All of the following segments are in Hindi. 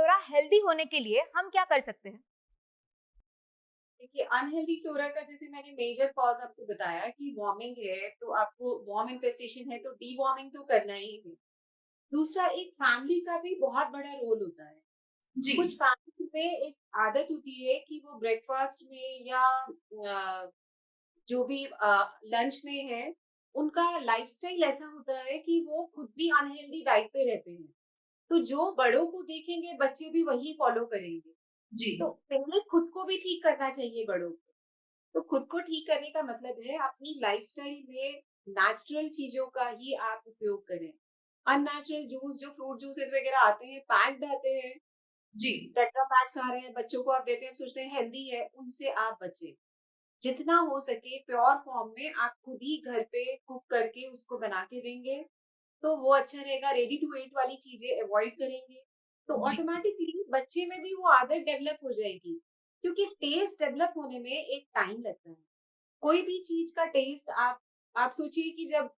फ्लोरा हेल्दी होने के लिए हम क्या कर सकते हैं? देखिए, अनहेल्दी फ्लोरा का जैसे मैंने मेजर कॉज आपको बताया कि वार्मिंग है, तो आपको वार्म इन्फेस्टेशन है तो डीवार्मिंग तो करना ही है। दूसरा, एक फैमिली का भी बहुत बड़ा रोल होता है। जी। कुछ फैमिलीज में एक आदत होती है कि वो ब्रेकफास्ट में या जो भी लंच में है, उनका लाइफस्टाइल ऐसा होता है कि वो खुद भी अनहेल्दी डाइट पे रहते हैं। तो जो बड़ों को देखेंगे, बच्चे भी वही फॉलो करेंगे। जी। तो पहले खुद को भी ठीक करना चाहिए बड़ों को। तो खुद को ठीक करने का मतलब है अपनी लाइफस्टाइल में नेचुरल चीजों का ही आप उपयोग करें। अननेचुरल जूस, जो फ्रूट जूसेस वगैरह आते हैं, पैक्ड आते हैं, जी। टेट्रा पैक्स आ रहे हैं, बच्चों को आप देते हैं, आप सोचते हैं हेल्दी है, उनसे आप बचें। जितना हो सके प्योर फॉर्म में आप खुद ही घर पे कुक करके उसको बना के देंगे, तो वो अच्छा रहेगा। रेडी टू ईट वाली चीजें अवॉइड करेंगे, तो जी। ऑटोमेटिकली बच्चे में भी वो आदत डेवलप हो जाएगी। क्योंकि टेस्ट डेवलप होने में एक टाइम लगता है। कोई भी चीज का टेस्ट आप सोचिए कि जब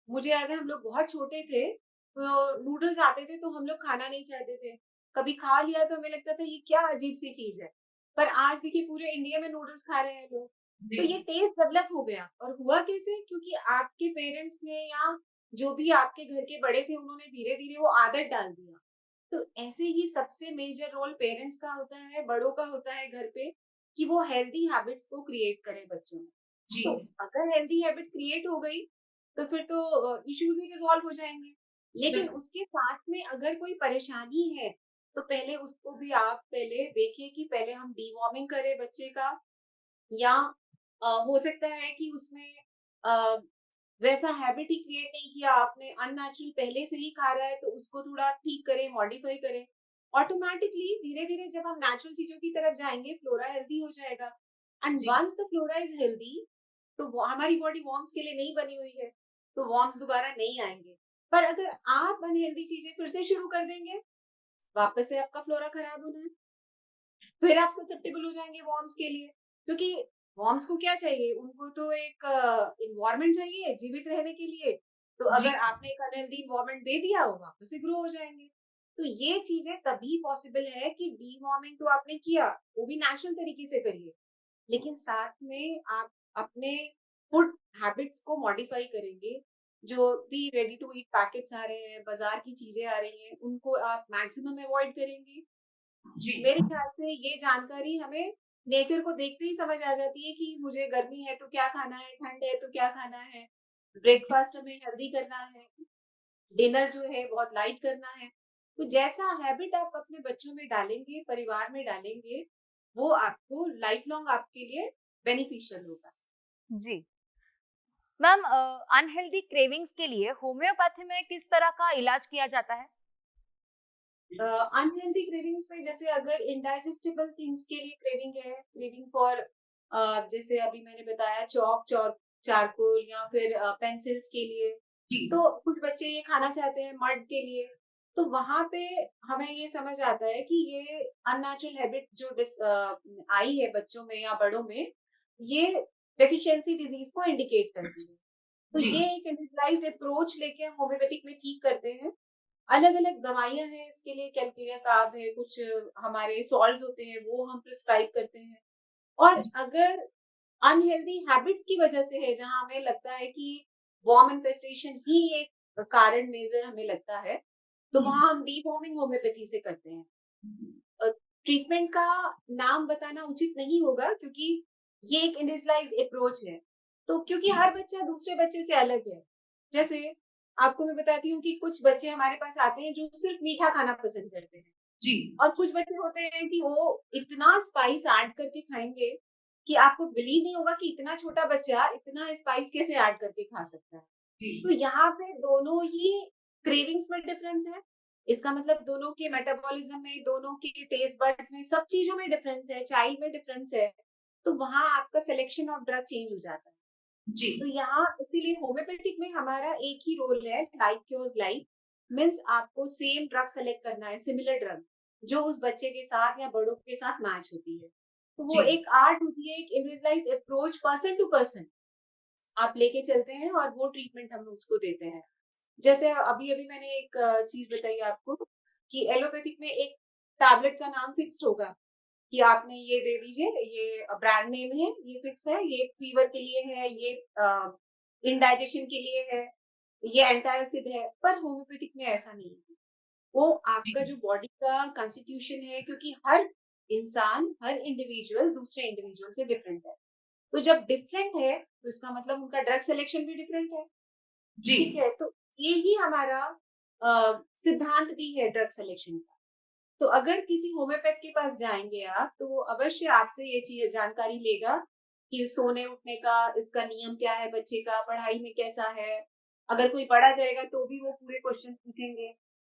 मुझे याद है हम लोग बहुत छोटे थे, तो नूडल्स आते थे तो हम लोग खाना नहीं चाहते थे। कभी खा लिया तो हमें लगता था ये क्या अजीब सी चीज है। पर आज देखिए पूरे इंडिया में नूडल्स खा रहे हैं लोग। जी। तो ये टेस्ट डेवलप हो गया, और हुआ कैसे? क्योंकि आपके पेरेंट्स ने या जो भी आपके घर के बड़े थे उन्होंने धीरे धीरे वो आदत डाल दिया। तो ऐसे ही सबसे मेजर रोल पेरेंट्स का होता है, बड़ों का होता है घर पे, कि वो हेल्दी हैबिट्स को क्रिएट करें बच्चों में। जी। तो अगर हेल्दी हैबिट क्रिएट हो गई, तो फिर तो इश्यूज ही रिजॉल्व हो जाएंगे। लेकिन बिल्कुल। उसके साथ में अगर कोई परेशानी है, तो पहले उसको भी आप पहले देखिए कि पहले हम डीवॉर्मिंग करें बच्चे का, या हो सकता है कि उसमें अ, वैसा हैबिट ही क्रिएट नहीं किया आपने, अननेचुरल पहले से ही खा रहा है, तो उसको थोड़ा ठीक करें, मॉडिफाई करें। ऑटोमेटिकली धीरे धीरे जब हम नेचुरल चीजों की तरफ जाएंगे, फ्लोरा हेल्दी हो जाएगा। एंड जी। Once the flora is healthy, तो हमारी बॉडी वॉर्म्स के लिए नहीं बनी हुई है, तो वॉर्म्स दोबारा नहीं आएंगे। पर अगर आप अनहेल्दी चीजें फिर से शुरू कर देंगे, वापस से आपका फ्लोरा खराब होना है। फिर आप ससेप्टेबल हो जाएंगे वॉर्म्स के लिए। क्योंकि वॉर्म्स को क्या चाहिए? उनको तो एक इन्वायरमेंट चाहिए जीवित रहने के लिए। तो जी। अगर आपने एक अनहेल्दी इन्वायरमेंट दे दिया, वो वापस से ग्रो हो जाएंगे। तो ये चीजें तभी पॉसिबल है कि डीवॉर्मिंग तो आपने किया, वो भी नेचुरल तरीके से करिए, लेकिन साथ में आप अपने फूड हैबिट्स को मॉडिफाई करेंगे। जो भी रेडी टू ईट पैकेट्स आ रहे हैं, बाजार की चीजें आ रही हैं, उनको आप मैक्सिमम अवॉइड करेंगे। जी। मेरे ख्याल से ये जानकारी हमें नेचर को देखते ही समझ आ जाती है कि मुझे गर्मी है तो क्या खाना है, ठंड है तो क्या खाना है, ब्रेकफास्ट हमें हेल्दी करना है, डिनर जो है बहुत लाइट करना है। तो जैसा हैबिट आप अपने बच्चों में डालेंगे, परिवार में डालेंगे, वो आपको लाइफ लॉन्ग आपके लिए बेनिफिशियल होगा। जी। मैम, अनहेल्दी क्रेविंग्स के लिए होम्योपैथी में किस तरह का इलाज किया जाता है? अनहेल्दी क्रेविंग्स में जैसे अगर इनडाइजेस्टिबल थिंग्स के लिए क्रेविंग है, क्रेविंग फॉर जैसे अभी मैंने बताया चौक चौर चारकोल, या फिर पेंसिल्स के लिए, जी। तो कुछ बच्चे ये खाना चाहते हैं मड के लिए। तो वहां पे हमें ये समझ आता है कि ये अननेचुरल हैबिट जो आई है बच्चों में या बड़ों में, ये डेफिशिएंसी डिजीज को इंडिकेट करती है। तो जी। ये एक इंडिविजुअलाइज्ड अप्रोच लेके हम होम्योपैथिक में ठीक करते हैं। अलग-अलग दवाइयाँ हैं इसके लिए, कैलकेरिया कार्ब है, कुछ हमारे सॉल्ट्स होते हैं वो हम प्रिस्क्राइब करते हैं। और जी। अगर अनहेल्दी हैबिट्स की वजह से है, जहाँ हमें लगता है कि वर्म इन्फेस्टेशन ही एक कारण मेजर हमें लगता है, तो हुँ। वहाँ हम डीवॉर्मिंग होम्योपैथी से करते हैं। ट्रीटमेंट का नाम बताना उचित नहीं होगा, क्योंकि ये एक इंडिविजुअलाइज्ड अप्रोच है। तो क्योंकि जी। हर बच्चा दूसरे बच्चे से अलग है। जैसे आपको मैं बताती हूँ कि कुछ बच्चे हमारे पास आते हैं जो सिर्फ मीठा खाना पसंद करते हैं, जी। और कुछ बच्चे होते हैं कि वो इतना स्पाइस ऐड करके खाएँगे कि आपको बिलीव नहीं होगा कि इतना छोटा बच्चा इतना स्पाइस कैसे ऐड करके खा सकता है। जी। तो यहाँ पे दोनों ही क्रेविंग्स में डिफरेंस है। इसका मतलब दोनों के मेटाबॉलिज्म में, दोनों के टेस्ट बड्स में, सब चीज़ों में डिफरेंस है, चाइल्ड में डिफरेंस है। तो वहाँ आपका सिलेक्शन ऑफ ड्रग चेंज हो जाता है। जी। तो यहाँ इसीलिए होम्योपैथिक में हमारा एक ही रोल है, लाइक क्योर्स लाइक। मीन्स आपको सेम ड्रग सेलेक्ट करना है, सिमिलर ड्रग, जो उस बच्चे के साथ या बड़ों के साथ मैच होती है। तो वो जी। एक आर्ट होती है, एक individualised approach, person to person आप लेके चलते हैं, और वो ट्रीटमेंट हम उसको देते हैं। जैसे अभी-अभी मैंने एक चीज़ बताई आपको कि एलोपैथिक में एक टैबलेट का नाम फिक्स्ड होगा कि आपने ये दे दीजिए, ये ब्रांड नेम है, ये फिक्स है, ये फीवर के लिए है, ये इंडाइजेशन के लिए है, ये एंटासिड है। पर होम्योपैथिक में ऐसा नहीं है। वो आपका जी, जो बॉडी का कॉन्स्टिट्यूशन है, क्योंकि हर इंसान, हर इंडिविजुअल दूसरे इंडिविजुअल से डिफरेंट है। तो जब डिफरेंट है तो इसका मतलब उनका ड्रग सिलेक्शन भी डिफरेंट है। जी, ठीक है, तो ये ही हमारा सिद्धांत भी है ड्रग सिलेक्शन का। तो अगर किसी होम्योपैथ के पास जाएंगे आप, तो अवश्य आपसे ये चीज जानकारी लेगा कि सोने उठने का इसका नियम क्या है, बच्चे का पढ़ाई में कैसा है। अगर कोई पढ़ा जाएगा तो भी वो पूरे क्वेश्चन पूछेंगे।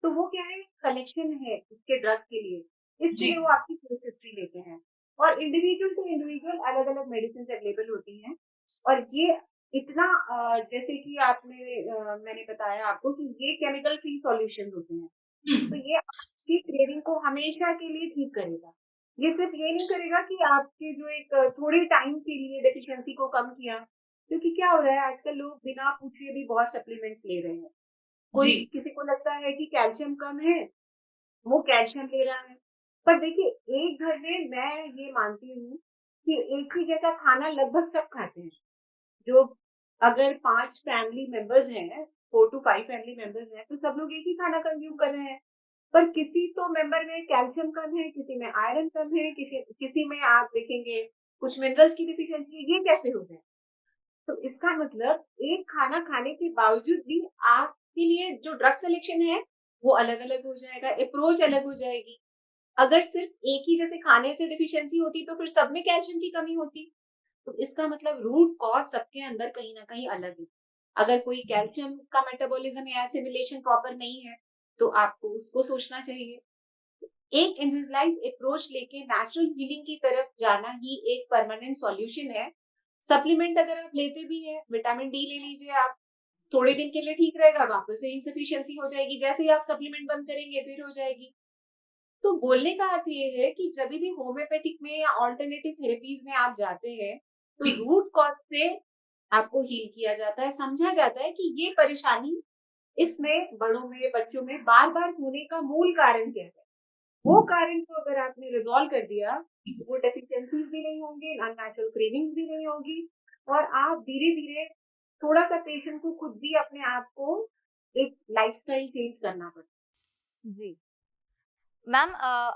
तो वो क्या है, कलेक्शन है उसके ड्रग के लिए। इसके जी, लिए वो आपकी केस हिस्ट्री लेते हैं। और इंडिविजुअल टू इंडिविजुअल अलग अलग मेडिसिन अवेलेबल होती हैं। और ये इतना जैसे कि मैंने बताया आपको कि ये केमिकल फ्री सॉल्यूशन होते हैं। तो हुँ, ये आपकी क्रेविंग को हमेशा के लिए ठीक करेगा। ये सिर्फ ये नहीं करेगा कि आपके जो एक थोड़े टाइम के लिए डेफिशिएंसी को कम किया। क्योंकि क्या हो रहा है आजकल, लोग बिना पूछे भी बहुत सप्लीमेंट्स ले रहे हैं। जी, कोई किसी को लगता है कि कैल्शियम कम है, वो कैल्शियम ले रहा है। पर देखिए, एक घर में मैं ये मानती हूँ कि एक ही जैसा खाना लगभग सब खाते हैं। जो अगर 5 फैमिली मेंबर्स हैं, 4 टू 5 फैमिली मेंबर्स हैं, तो सब लोग एक ही खाना कंज़्यूम कर रहे हैं। पर किसी तो मेंबर में कैल्शियम कम है, किसी में आयरन कम है, किसी किसी में आप देखेंगे कुछ मिनरल्स की डेफिशिएंसी है। ये कैसे हो गया? तो इसका मतलब एक खाना खाने के बावजूद भी आपके लिए जो ड्रग सिलेक्शन है, वो अलग-अलग हो जाएगा, अप्रोच अलग हो जाएगी। अगर सिर्फ एक ही जैसे खाने से डेफिशिएंसी होती, तो फिर सब में कैल्शियम की कमी होती। तो इसका मतलब रूट कॉज सबके अंदर कहीं न कहीं अलग है। अगर कोई कैल्शियम का मेटाबॉलिज्म या एसिमिलेशन प्रॉपर नहीं है, तो आपको उसको सोचना चाहिए। एक इंडिविजुअलाइज्ड अप्रोच लेके नेचुरल हीलिंग की तरफ जाना ही एक परमानेंट सॉल्यूशन है। सप्लीमेंट अगर आप लेते भी हैं, विटामिन डी ले लीजिए आप, थोड़े दिन के लिए ठीक रहेगा, वापस से इनसफिशिएंसी हो जाएगी। जैसे ही आप सप्लीमेंट बंद करेंगे, फिर हो जाएगी। तो बोलने का अर्थ ये है कि जब भी होम्योपैथिक में या ऑल्टरनेटिव थेरेपीज में आप जाते हैं, तो जी, रूट कॉज से आपको हील किया जाता है, समझा जाता है कि ये परेशानी इसमें बड़ों में, बच्चों में बार-बार होने का मूल कारण क्या है। वो कारण को अगर आपने रिज़ॉल्व कर दिया, तो वो डेफिशिएंसीज़ भी नहीं होंगे, अननेचुरल क्रेविंग्स भी नहीं होगी। और आप धीरे-धीरे थोड़ा-सा पेशेंट को खुद भी अपने आप को एक लाइफ़स्टाइल चेंज करना पड़ता है। जी। मैम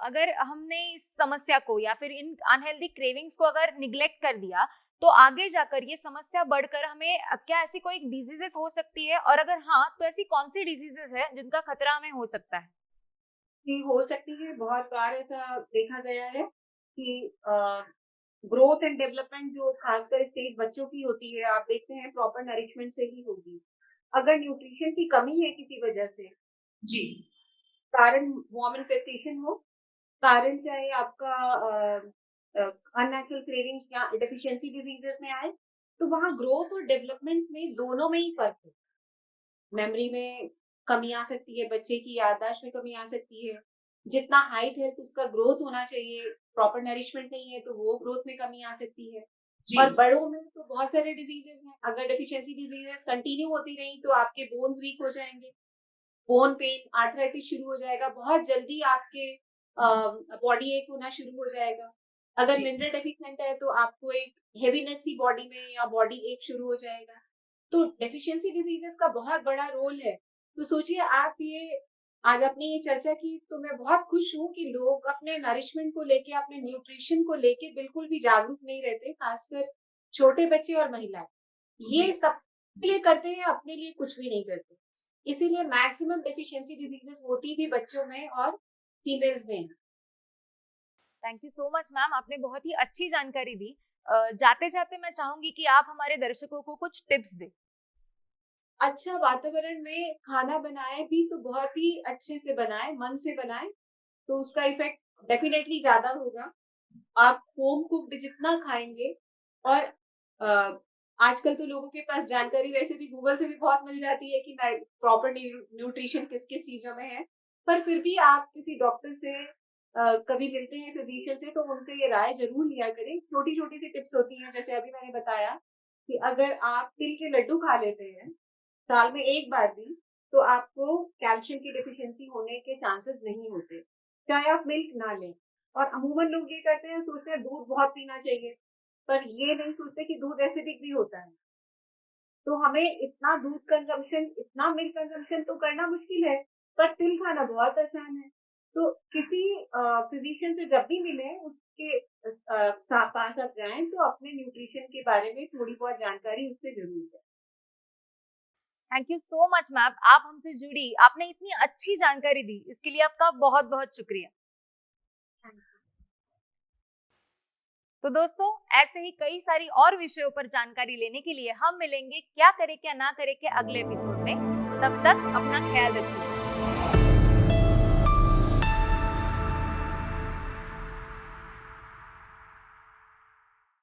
अगर हमने इस समस्या को या फिर इन अनहेल्दी क्रेविंग्स को अगर निग्लेक्ट कर दिया, तो आगे जाकर ये समस्या बढ़कर हमें क्या ऐसी कोई डिजीजेस हो सकती है? और अगर हाँ, तो ऐसी कौन-सी डिजीजेस है जिनका खतरा हमें हो सकता है? कि हो सकती है, बहुत बार ऐसा देखा गया है कि ग्रोथ एंड डेवलपमेंट जो खासकर स्टेज बच्चों की होती है, आप देखते हैं प्रॉपर नरिशमेंट से ही होगी। अगर न्यूट्रिशन की कमी है किसी वजह से, जी, कारण वॉर्म इन्फेस्टेशन हो, कारण चाहे आपका अननेचुरल क्रेविंग्स या डेफिशिएंसी डिजीजेस में आए, तो वहाँ ग्रोथ और डेवलपमेंट में दोनों में ही फ़र्क है। मेमोरी में कमी आ सकती है, बच्चे की याददाश्त में कमी आ सकती है। जितना हाइट है तो उसका ग्रोथ होना चाहिए, प्रॉपर नरिशमेंट नहीं है तो वो ग्रोथ में कमी आ सकती है। जी, और बड़ों में तो बहुत सारे डिजीजेस हैं। अगर डेफिशिएंसी डिजीजेस कंटिन्यू होती रही तो आपके बोन्स वीक हो जाएंगे, बोन पेन, आर्थराइटिस शुरू हो जाएगा, बहुत जल्दी आपके बॉडी एक होना शुरू हो जाएगा। अगर जी, मिनरल डेफिशिएंट है तो आपको एक हेवीनेस सी बॉडी में या बॉडी एक शुरू हो जाएगा। तो डेफिशिएंसी डिजीजेस का बहुत बड़ा रोल है। तो सोचिए, आप ये आज आपने ये चर्चा की, तो मैं बहुत खुश हूँ कि लोग अपने नरिशमेंट को लेके, अपने न्यूट्रिशन को लेके बिल्कुल भी जागरूक नहीं रहते, खासकर छोटे बच्चे और महिलाएं। जी। ये सब के लिए करते हैं, अपने लिए कुछ भी नहीं करते। इसीलिए मैक्सिमम डेफिशिएंसी डिजीजेस होती भी बच्चों में और फीमेल्स में है। Thank you so much ma'am, आपने बहुत ही अच्छी जानकारी दी। जाते-जाते मैं चाहूँगी कि आप हमारे दर्शकों को कुछ टिप्स दें। अच्छा वातावरण में खाना बनाएँ भी तो बहुत ही अच्छे से बनाएँ, मन से बनाएँ, तो उसका इफ़ेक्ट डेफ़िनेटली ज़्यादा होगा। आप होम कुक्ड जितना खाएँगे, और अ, आजकल तो लोगों के पास जानकारी वैसे भी गूगल से भी बहुत मिल जाती है कि प्रॉपर न्यूट्रिशन किस-किस चीज़ों में है। पर फिर भी आप किसी डॉक्टर से कभी मिलते हैं, फिजिशियन से, तो उनसे ये राय ज़रूर लिया करें। छोटी-छोटी सी टिप्स होती हैं, जैसे अभी मैंने बताया कि अगर आप तिल के लड्डू खा लेते हैं साल में 1 बार भी, तो आपको कैल्शियम की डेफिशिएंसी होने के चांसेस नहीं होते। चाहे आप मिल्क ना लें। और अमूमन लोग ये करते हैं, सोचते हैं दूध बहुत पीना चाहिए, पर ये नहीं सोचते कि दूध एसिडिक भी होता है। तो हमें इतना दूध कंज़म्पशन, इतना मिल्क कंज़म्पशन तो करना मुश्किल है, पर तिल खाना बहुत आसान है। तो किसी फ़िज़िशियन से जब भी मिलें, उसके पास आप जाएँ, तो अपने न्यूट्रिशन के बारे में थोड़ी बहुत जानकारी उससे ज़रूर लें। Thank you so much ma'am, आप हमसे जुड़ी, आपने इतनी अच्छी जानकारी दी, इसके लिए आपका बहुत बहुत शुक्रिया। Thank you. तो दोस्तों, ऐसे ही कई सारी और विषयों पर जानकारी लेने के लिए हम मिलेंगे क्या करे क्या ना करे के अगले एपिसोड में। तब तक अपना ख्याल रखिए।